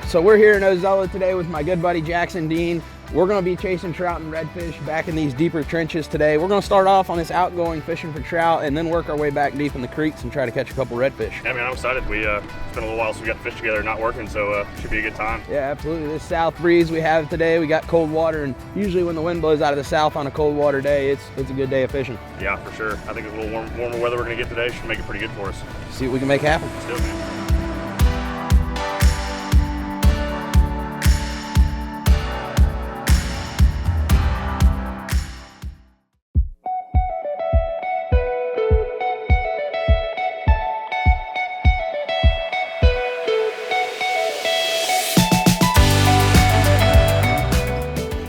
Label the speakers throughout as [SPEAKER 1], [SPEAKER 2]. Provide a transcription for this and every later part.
[SPEAKER 1] So we're here in Ozello today with my good buddy Jackson Dean. We're going to be chasing trout and redfish back in these deeper trenches today. We're going to start off on this outgoing fishing for trout and then work our way back deep in the creeks and try to catch a couple redfish.
[SPEAKER 2] Yeah, man, I'm excited. It's been a little while since we got the fish together, not working, so should be a good time.
[SPEAKER 1] Yeah, absolutely. This south breeze we have today, we got cold water, and usually when the wind blows out of the south on a cold water day, it's a good day of fishing.
[SPEAKER 2] Yeah, for sure. I think a little warmer weather we're going to get today should make it pretty good for us.
[SPEAKER 1] See what we can make happen.
[SPEAKER 2] Let's do it, man.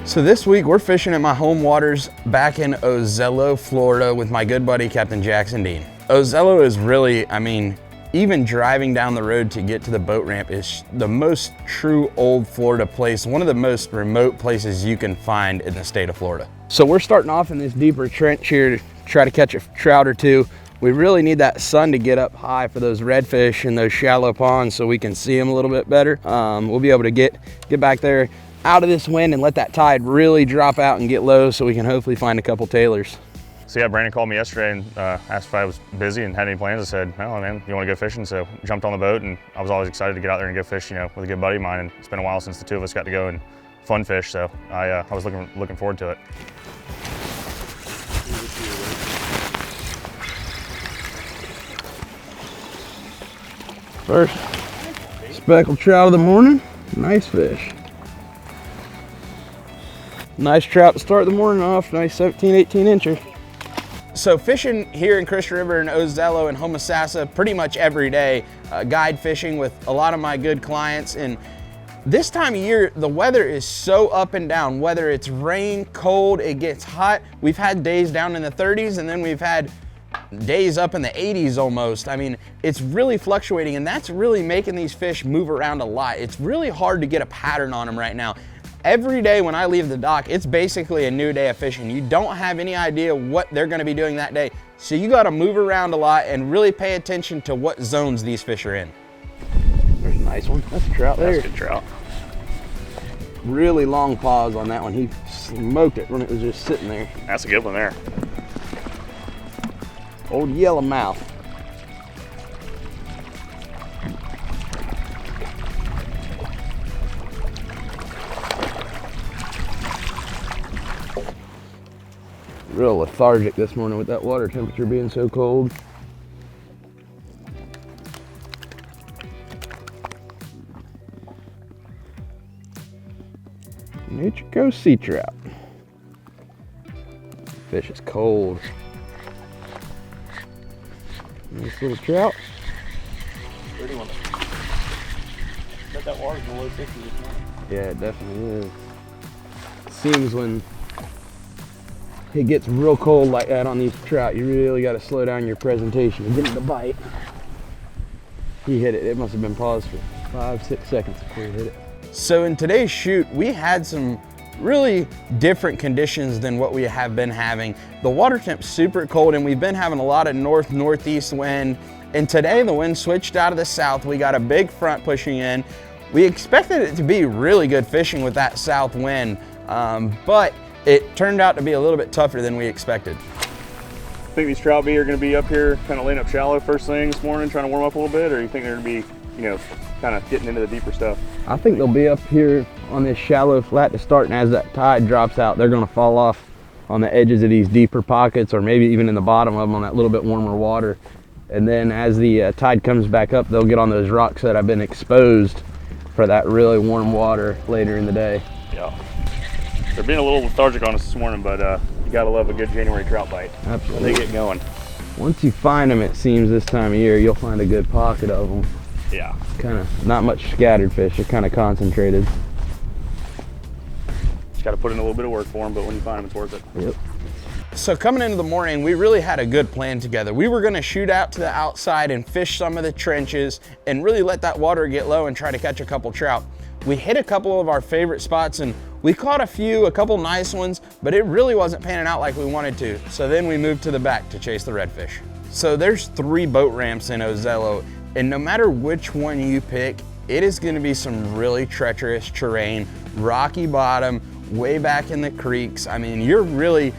[SPEAKER 1] So this week we're fishing in my home waters back in Ozello, Florida with my good buddy, Captain Jackson Dean. Ozello is really, even driving down the road to get to the boat ramp is the most true old Florida place, one of the most remote places you can find in the state of Florida. So we're starting off in this deeper trench here to try to catch a trout or two. We really need that sun to get up high for those redfish in those shallow ponds so we can see them a little bit better. We'll be able to get back there out of this wind and let that tide really drop out and get low so we can hopefully find a couple tailors.
[SPEAKER 2] So yeah, Brandon called me yesterday and asked if I was busy and had any plans. I said, "Oh man, you want to go fishing?" So jumped on the boat, and I was always excited to get out there and go fish, with a good buddy of mine. And it's been a while since the two of us got to go and fun fish, so I was looking forward to it.
[SPEAKER 1] First speckled trout of the morning, nice fish. Nice trout to start the morning off, nice 17, 18 incher. So fishing here in Crystal River and Ozello and Homosassa pretty much every day, guide fishing with a lot of my good clients. And this time of year, the weather is so up and down, whether it's rain, cold, it gets hot. We've had days down in the 30s and then we've had days up in the 80s almost. It's really fluctuating, and that's really making these fish move around a lot. It's really hard to get a pattern on them right now. Every day when I leave the dock, it's basically a new day of fishing. You don't have any idea what they're gonna be doing that day. So you gotta move around a lot and really pay attention to what zones these fish are in. There's a nice one. That's a trout there.
[SPEAKER 2] That's a good trout.
[SPEAKER 1] Really long pause on that one. He smoked it when it was just sitting there.
[SPEAKER 2] That's a good one there.
[SPEAKER 1] Old yellowmouth. Real lethargic this morning with that water temperature being so cold. Nature Coast sea trout. Fish is cold. Nice little trout.
[SPEAKER 2] Pretty one. Bet that water's below 50 this morning.
[SPEAKER 1] Yeah, it definitely is. It seems when it gets real cold like that on these trout, you really got to slow down your presentation to get the bite. He hit it. It must have been paused for 5-6 seconds before he hit it. So in today's shoot, we had some really different conditions than what we have been having. The water temp's super cold, and we've been having a lot of northeast wind. And today the wind switched out of the south. We got a big front pushing in. We expected it to be really good fishing with that south wind, but it turned out to be a little bit tougher than we expected.
[SPEAKER 2] I think these trout are going to be up here kind of laying up shallow first thing this morning, trying to warm up a little bit, or you think they're going to be, kind of getting into the deeper stuff?
[SPEAKER 1] I think they'll be up here on this shallow flat to start, and as that tide drops out, they're going to fall off on the edges of these deeper pockets, or maybe even in the bottom of them on that little bit warmer water. And then as the tide comes back up, they'll get on those rocks that have been exposed for that really warm water later in the day.
[SPEAKER 2] Yeah. They're being a little lethargic on us this morning, but you gotta love a good January trout bite.
[SPEAKER 1] Absolutely.
[SPEAKER 2] When they get going.
[SPEAKER 1] Once you find them, it seems this time of year, you'll find a good pocket of them.
[SPEAKER 2] Yeah.
[SPEAKER 1] Kind of not much scattered fish, they're kind of concentrated.
[SPEAKER 2] Just gotta put in a little bit of work for them, but when you find them, it's worth it.
[SPEAKER 1] Yep. So coming into the morning, we really had a good plan together. We were gonna shoot out to the outside and fish some of the trenches and really let that water get low and try to catch a couple trout. We hit a couple of our favorite spots and we caught a couple nice ones, but it really wasn't panning out like we wanted to. So then we moved to the back to chase the redfish. So there's 3 boat ramps in Ozello, and no matter which one you pick, it is gonna be some really treacherous terrain, rocky bottom, way back in the creeks. I mean, you're really,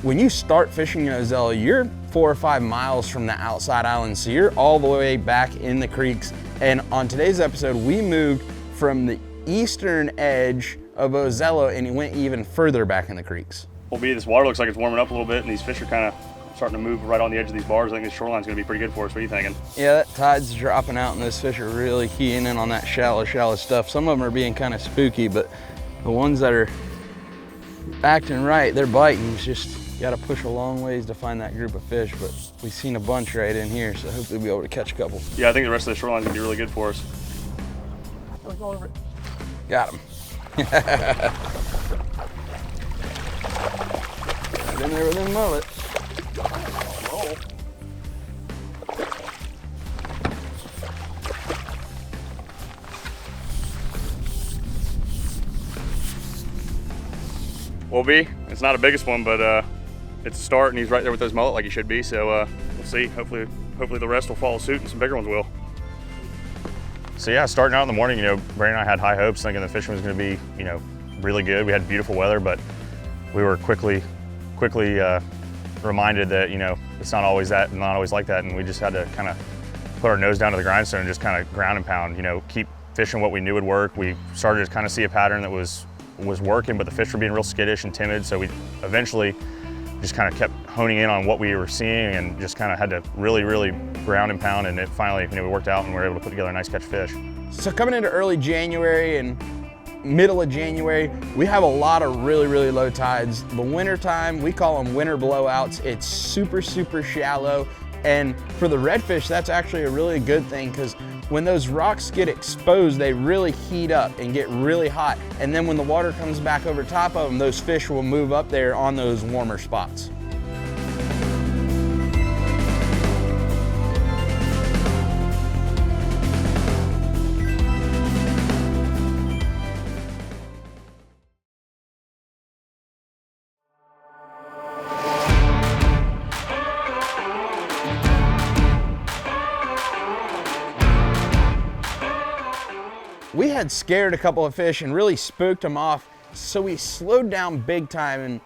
[SPEAKER 1] when you start fishing in Ozello, you're 4 or 5 miles from the outside island, so you're all the way back in the creeks. And on today's episode, we moved from the eastern edge of Ozello and it went even further back in the creeks.
[SPEAKER 2] Well, this water looks like it's warming up a little bit, and these fish are kind of starting to move right on the edge of these bars. I think this shoreline's gonna be pretty good for us. What are you thinking?
[SPEAKER 1] Yeah, that tide's dropping out and those fish are really keying in on that shallow stuff. Some of them are being kind of spooky, but the ones that are acting right, they're biting. It's just gotta push a long ways to find that group of fish, but we've seen a bunch right in here, so hopefully we'll be able to catch a couple.
[SPEAKER 2] Yeah, I think the rest of the shoreline's gonna be really good for us.
[SPEAKER 1] Go over it. Got him. Right in there with them mullet.
[SPEAKER 2] Oh. Will be. It's not the biggest one, but it's a start, and he's right there with those mullet like he should be. So we'll see. Hopefully the rest will follow suit, and some bigger ones will. So yeah, starting out in the morning, Brandon and I had high hopes, thinking the fishing was going to be, really good. We had beautiful weather, but we were quickly reminded that it's not always that, and not always like that, and we just had to kind of put our nose down to the grindstone and just kind of ground and pound. Keep fishing what we knew would work. We started to kind of see a pattern that was working, but the fish were being real skittish and timid. So we eventually just kind of kept honing in on what we were seeing and just kind of had to really ground and pound, and it finally we worked out and we were able to put together a nice catch of fish.
[SPEAKER 1] So coming into early January and middle of January, we have a lot of really low tides. The winter time, we call them winter blowouts. It's super shallow, and for the redfish, that's actually a really good thing, because when those rocks get exposed, they really heat up and get really hot. And then when the water comes back over top of them, those fish will move up there on those warmer spots. We had scared a couple of fish and really spooked them off, so we slowed down big time. And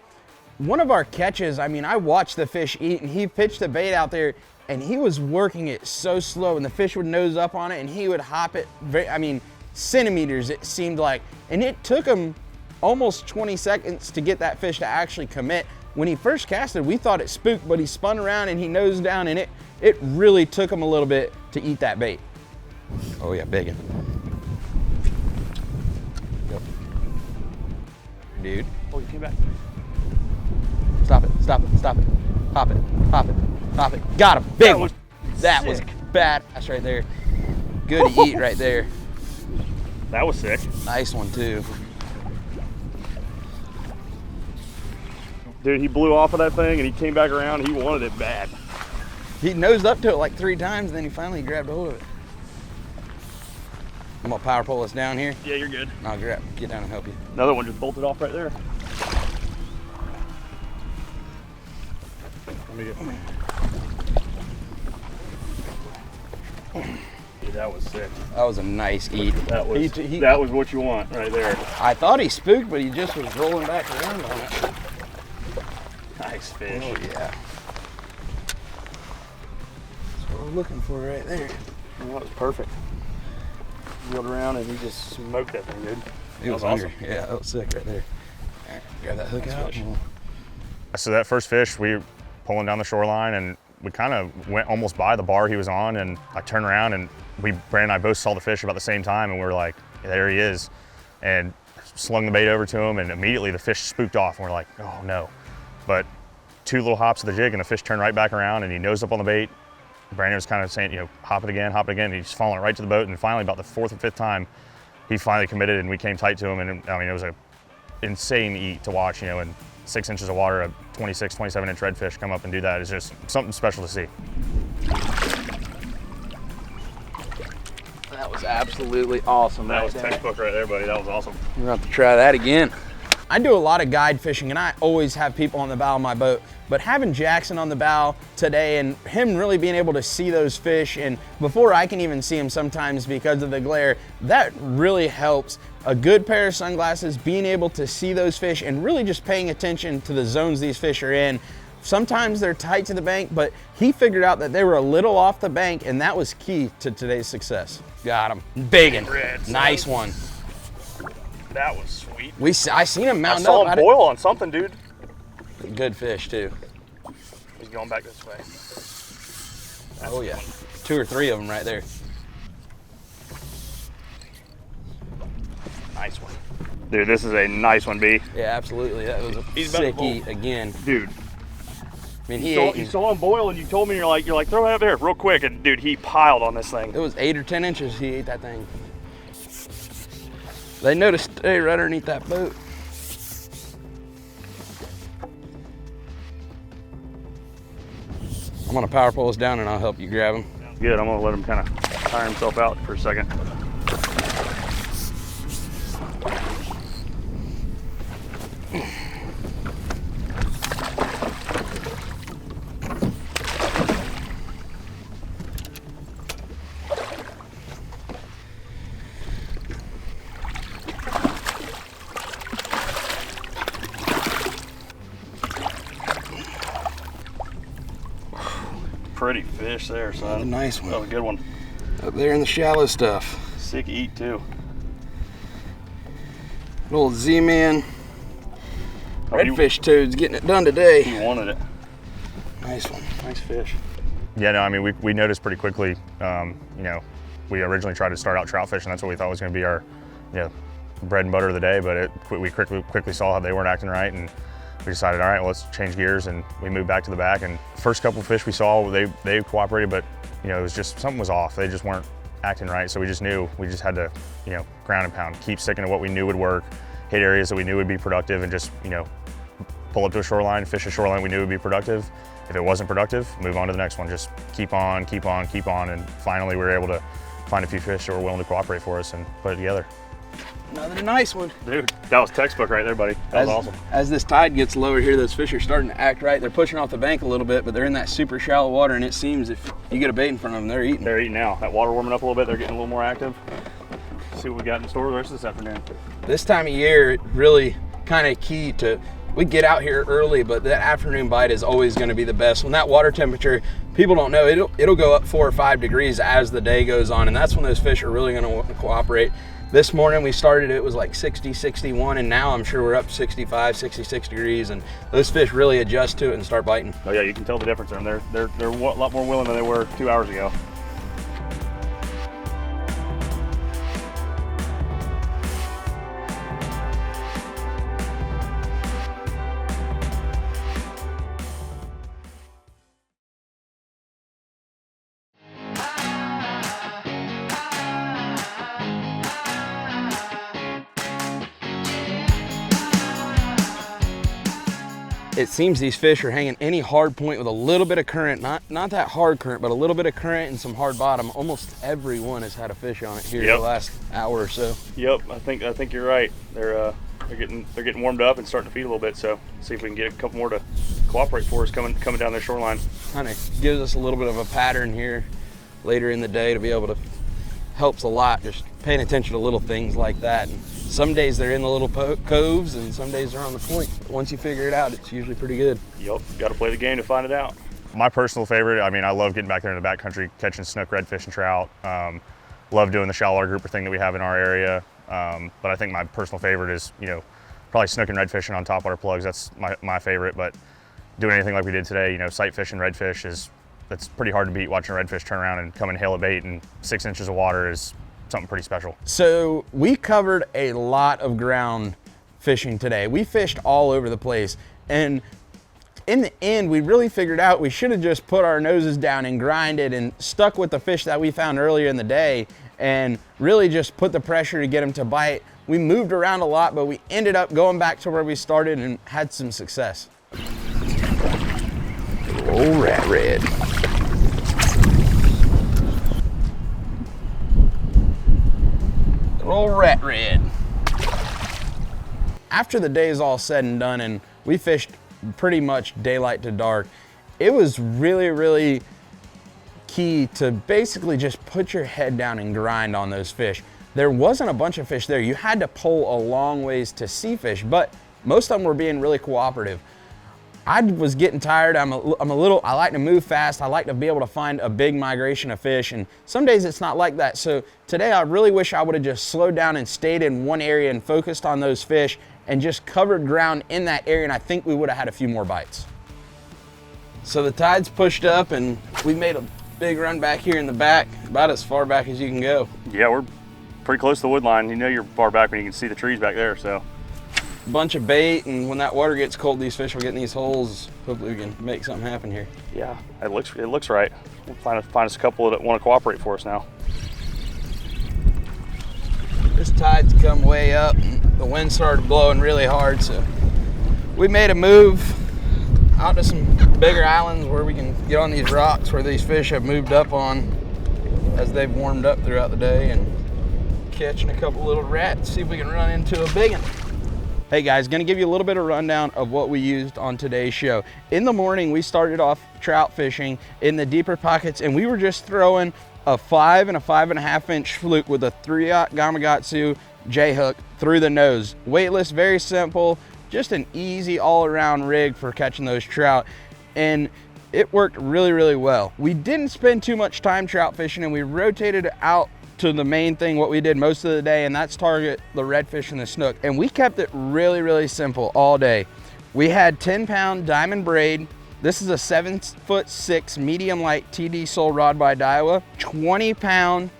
[SPEAKER 1] one of our catches, I watched the fish eat, and he pitched the bait out there and he was working it so slow, and the fish would nose up on it and he would hop it centimeters it seemed like, and it took him almost 20 seconds to get that fish to actually commit. When he first casted, we thought it spooked, but he spun around and he nosed down, and it really took him a little bit to eat that bait. Oh yeah, big one. Dude.
[SPEAKER 2] Oh, you came back.
[SPEAKER 1] Stop it. Pop it. Got him. Big one. That was bad. That's right there. Good to eat right there.
[SPEAKER 2] That was sick.
[SPEAKER 1] Nice one too.
[SPEAKER 2] Dude, he blew off of that thing and he came back around. He wanted it bad.
[SPEAKER 1] He nosed up to it like 3 times, and then he finally grabbed a hold of it. I'm gonna power pull us down here.
[SPEAKER 2] Yeah, you're good.
[SPEAKER 1] I'll get down and help you.
[SPEAKER 2] Another one just bolted off right there. Let me get. Dude, that was sick.
[SPEAKER 1] That was a nice eat.
[SPEAKER 2] That was what you want right there.
[SPEAKER 1] I thought he spooked, but he just was rolling back around on it.
[SPEAKER 2] Nice fish.
[SPEAKER 1] Oh yeah. That's what we're looking for right there.
[SPEAKER 2] Well, that was perfect. Wheeled around and he just smoked that thing, dude.
[SPEAKER 1] He was hungry. Awesome. Yeah, that was sick right there. All right, grab that hook out.
[SPEAKER 2] So that first fish, we were pulling down the shoreline and we kind of went almost by the bar he was on, and I turned around and Brandon and I both saw the fish about the same time, and we were like, there he is. And slung the bait over to him, and immediately the fish spooked off and we're like, oh no. But 2 little hops of the jig and the fish turned right back around and he nosed up on the bait. Brandon was kind of saying, hop it again. And he's following right to the boat. And finally, about the 4th or 5th time, he finally committed and we came tight to him. And it was an insane eat to watch, in 6 inches of water, a 26, 27 inch redfish come up and do that is just something special to see.
[SPEAKER 1] That was absolutely awesome.
[SPEAKER 2] That was textbook right there, buddy. That was awesome.
[SPEAKER 1] We're going to have to try that again. I do a lot of guide fishing and I always have people on the bow of my boat, but having Jackson on the bow today and him really being able to see those fish, and before I can even see them sometimes because of the glare, that really helps. A good pair of sunglasses, being able to see those fish and really just paying attention to the zones these fish are in. Sometimes they're tight to the bank, but he figured out that they were a little off the bank, and that was key to today's success. Got him. Big one. Nice one.
[SPEAKER 2] That was sweet.
[SPEAKER 1] I seen him mount up.
[SPEAKER 2] I saw him boil on something, dude.
[SPEAKER 1] Good fish, too.
[SPEAKER 2] He's going back this way.
[SPEAKER 1] Oh, yeah. 2 or 3 of them right there.
[SPEAKER 2] Nice one. Dude, this is a nice one, B.
[SPEAKER 1] Yeah, absolutely. That was a sickie again.
[SPEAKER 2] Dude.
[SPEAKER 1] I mean,
[SPEAKER 2] you saw him boil and you told me, you're like, throw it up there real quick. And dude, he piled on this thing.
[SPEAKER 1] It was 8 or 10 inches he ate that thing. They know to stay right underneath that boat. I'm gonna power pole us down and I'll help you grab him.
[SPEAKER 2] Good, I'm gonna let him kind of tire himself out for a second. Pretty fish there, son.
[SPEAKER 1] That's a nice one.
[SPEAKER 2] That was a good one.
[SPEAKER 1] Up there in the shallow stuff.
[SPEAKER 2] Sick eat too.
[SPEAKER 1] Little Z-Man. Redfish toad's getting it done today.
[SPEAKER 2] He wanted it.
[SPEAKER 1] Nice one.
[SPEAKER 2] Nice fish. Yeah, no, I mean, we noticed pretty quickly, you know, we originally tried to start out trout fishing. That's what we thought was going to be our, you know, bread and butter of the day, but we quickly saw how they weren't acting right, and we decided, all right, well, let's change gears, and we moved back to the back. And first couple of fish we saw, they cooperated, but you know, it was just, something was off. They just weren't acting right. So we just knew we just had to, you know, ground and pound, keep sticking to what we knew would work, hit areas that we knew would be productive, and just, you know, pull up to a shoreline, fish a shoreline we knew would be productive. If it wasn't productive, move on to the next one. Just keep on, keep on, keep on. And finally we were able to find a few fish that were willing to cooperate for us and put it together.
[SPEAKER 1] Another nice one.
[SPEAKER 2] Dude, that was textbook right there, buddy. That was awesome.
[SPEAKER 1] As this tide gets lower here, those fish are starting to act right. They're pushing off the bank a little bit, but they're in that super shallow water, and it seems if you get a bait in front of them, they're eating.
[SPEAKER 2] They're eating now. That water warming up a little bit, they're getting a little more active. See what we got in store the rest of this afternoon.
[SPEAKER 1] This time of year, it really kind of key to, we get out here early, but that afternoon bite is always going to be the best. When that water temperature, people don't know, it'll go up 4 or 5 degrees as the day goes on, and that's when those fish are really going to want to cooperate. This morning we started, it was like 60, 61, and now I'm sure we're up 65, 66 degrees, and those fish really adjust to it and start biting.
[SPEAKER 2] Oh yeah, you can tell the difference in them. They're a lot more willing than they were 2 hours ago.
[SPEAKER 1] It seems these fish are hanging any hard point with a little bit of current, not that hard current, but a little bit of current and some hard bottom. Almost every one has had a fish on it here the last hour or so.
[SPEAKER 2] Yep, I think you're right. They're getting warmed up and starting to feed a little bit. So see if we can get a couple more to cooperate for us coming down their shoreline.
[SPEAKER 1] Kind of gives us a little bit of a pattern here later in the day to be able to, helps a lot, just paying attention to little things like that. And some days they're in the little coves and some days they're on the point. But once you figure it out, it's usually pretty good.
[SPEAKER 2] Yep, got to play the game to find it out. My personal favorite, I mean, I love getting back there in the backcountry, catching snook, redfish, and trout. Love doing the shallow water grouper thing that we have in our area. But I think my personal favorite is, you know, probably snook and redfishing on topwater plugs. That's my favorite. But doing anything like we did today, you know, sight fishing redfish that's pretty hard to beat. Watching a redfish turn around and come and hail a bait in 6 inches of water is something pretty special. So we covered a lot of ground fishing today. We fished all over the place, and in the end, we really figured out we should have just put our noses down and grinded and stuck with the fish that we found earlier in the day and really just put the pressure to get them to bite. We moved around a lot, but we ended up going back to where we started and had some success. Old rat red. Old rat red.
[SPEAKER 1] after the day is all said and done and we fished pretty much daylight to dark, it was really, really key to basically just put your head down and grind on those fish. There wasn't a bunch of fish there. You had to pull a long ways to see fish, but most of them were being really cooperative. I was getting tired. I like to move fast. I like to be able to find a big migration of fish, and some days it's not like that. So today I really wish I would have just slowed down and stayed in one area and focused on those fish and just covered ground in that area, and I think we would have had a few more bites. So the tide's pushed up and we made a big run back here in the back, about as far back as you can go.
[SPEAKER 2] Yeah, we're pretty close to the wood line. You know you're far back when you can see the trees back there, so.
[SPEAKER 1] Bunch of bait, and when that water gets cold, these fish will get in these holes. Hopefully we can make something happen here.
[SPEAKER 2] Yeah, it looks right. We'll find us a couple that want to cooperate for us now.
[SPEAKER 1] This tide's come way up and the wind started blowing really hard, so we made a move out to some bigger islands where we can get on these rocks where these fish have moved up on as they've warmed up throughout the day, and catching a couple little rats, see if we can run into a big one. Hey guys, gonna give you a little bit of rundown of what we used on today's show. In the morning, we started off trout fishing in the deeper pockets, and we were just throwing a 5 and a 5.5 inch fluke with a 3/0 Gamakatsu J hook through the nose. Weightless, very simple, just an easy all around rig for catching those trout. And it worked really, really well. We didn't spend too much time trout fishing, and we rotated out to the main thing, what we did most of the day, and that's target the redfish and the snook. And we kept it really, really simple all day. We had 10-pound diamond braid. This is a 7'6" medium light TD sole rod by Daiwa, 20-pound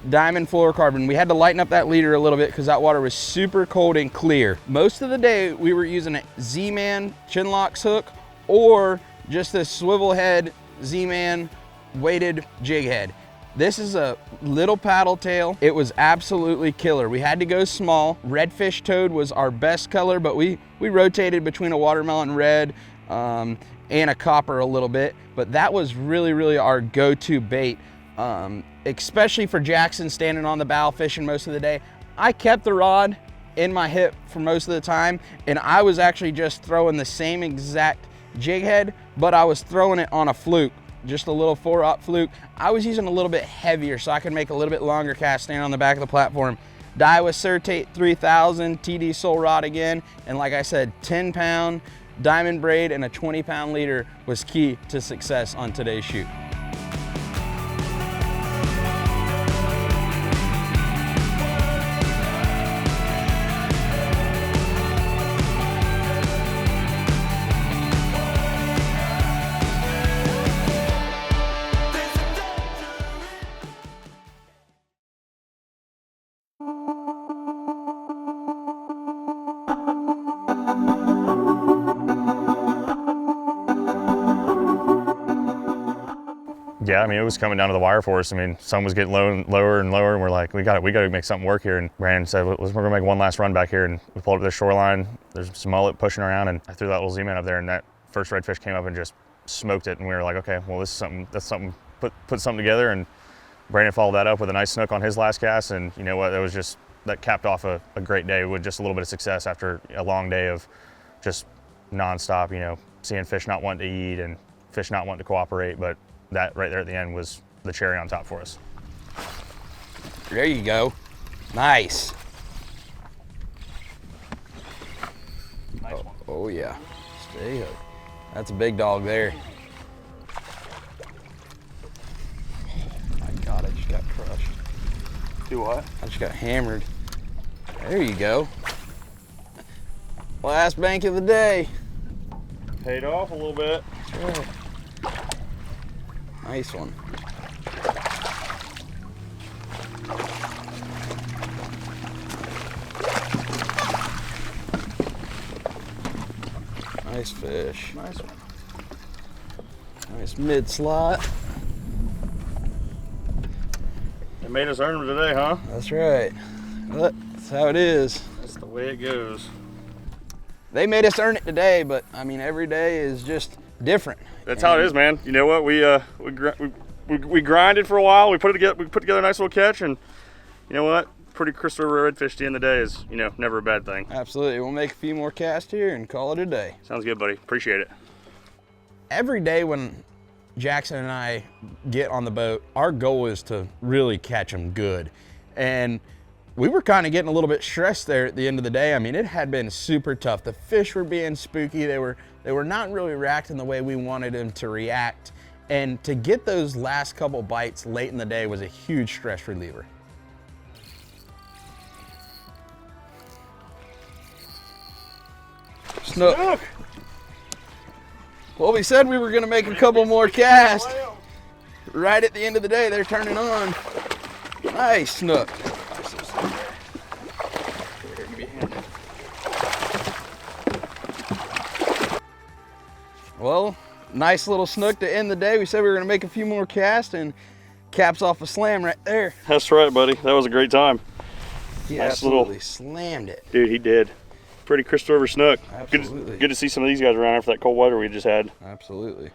[SPEAKER 1] diamond fluorocarbon. We had to lighten up that leader a little bit because that water was super cold and clear. Most of the day we were using a Z-Man Chinlocks hook or just this swivel head Z-Man weighted jig head. This is a little paddle tail. It was absolutely killer. We had to go small. Redfish toad was our best color, but we rotated between a watermelon red and a copper a little bit, but that was really, really our go-to bait, especially for Jackson standing on the bow fishing most of the day. I kept the rod in my hip for most of the time, and I was actually just throwing the same exact jig head, but I was throwing it on a fluke, just a little 4/0 fluke. I was using a little bit heavier so I could make a little bit longer cast standing on the back of the platform. Daiwa Certate 3000 TD sole rod again, and like I said, 10-pound diamond braid and a 20-pound leader was key to success on today's shoot.
[SPEAKER 2] Yeah, I mean, it was coming down to the wire for us. I mean, sun was getting lower and lower, and we're like, we got to make something work here. And Brandon said, we're gonna make one last run back here, and we pulled up to the shoreline. There's some mullet pushing around, and I threw that little Z-Man up there, and that first redfish came up and just smoked it. And we were like, okay, well, this is something. That's something. Put something together. And Brandon followed that up with a nice snook on his last cast, and you know what? That capped off a great day with just a little bit of success after a long day of just nonstop. You know, seeing fish not wanting to eat and fish not wanting to cooperate, but that right there at the end was the cherry on top for us.
[SPEAKER 1] There you go. Nice.
[SPEAKER 2] Nice one.
[SPEAKER 1] Oh yeah. Stay hooked. That's a big dog there. Oh my God, I just got crushed.
[SPEAKER 2] Do what?
[SPEAKER 1] I just got hammered. There you go. Last bank of the day.
[SPEAKER 2] Paid off a little bit.
[SPEAKER 1] That's right. Nice one. Nice fish.
[SPEAKER 2] Nice one.
[SPEAKER 1] Nice mid slot.
[SPEAKER 2] They made us earn them today, huh?
[SPEAKER 1] That's right. But that's how it is.
[SPEAKER 2] That's the way it goes.
[SPEAKER 1] They made us earn it today, but I mean, every day is just different.
[SPEAKER 2] That's how it is, man. You know what? We grinded for a while. We put together a nice little catch, and you know what? pretty Crystal River redfish at the end of the day is, you know, never a bad thing.
[SPEAKER 1] Absolutely. We'll make a few more casts here and call it a day.
[SPEAKER 2] Sounds good, buddy. Appreciate it.
[SPEAKER 1] Every day when Jackson and I get on the boat, our goal is to really catch them good. And we were kind of getting a little bit stressed there at the end of the day. I mean, it had been super tough. The fish were being spooky. They were not really reacting the way we wanted them to react. And to get those last couple bites late in the day was a huge stress reliever. Snook. Well, we said we were gonna make a couple more casts. Right at the end of the day, they're turning on. Nice snook. Well, nice little snook to end the day. We said we were gonna make a few more casts and caps off a slam right there.
[SPEAKER 2] That's right, buddy. That was a great time.
[SPEAKER 1] He
[SPEAKER 2] nice
[SPEAKER 1] absolutely
[SPEAKER 2] little...
[SPEAKER 1] slammed it.
[SPEAKER 2] Dude, he did. Pretty Crystal River snook.
[SPEAKER 1] Absolutely.
[SPEAKER 2] Good to see some of these guys around after that cold weather we just had.
[SPEAKER 1] Absolutely.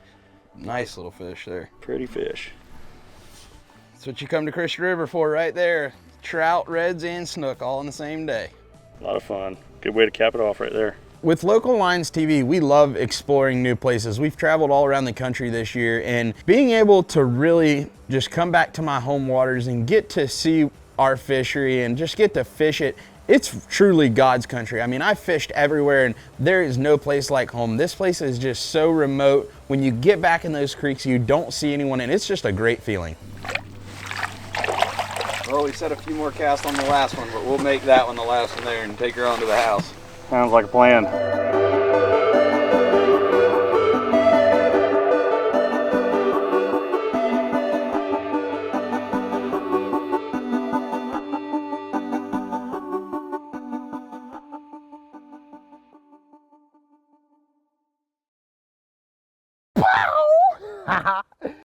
[SPEAKER 1] Nice little fish there.
[SPEAKER 2] Pretty fish.
[SPEAKER 1] That's what you come to Crystal River for right there. Trout, reds, and snook all in the same day.
[SPEAKER 2] A lot of fun. Good way to cap it off right there.
[SPEAKER 1] With Local Lines TV, we love exploring new places. We've traveled all around the country this year, and being able to really just come back to my home waters and get to see our fishery and just get to fish it, it's truly God's country. I mean, I fished everywhere and there is no place like home. This place is just so remote. When you get back in those creeks, you don't see anyone, and it's just a great feeling. Well, we set a few more casts on the last one, but we'll make that one the last one there and take her on to the house.
[SPEAKER 2] Sounds like a plan.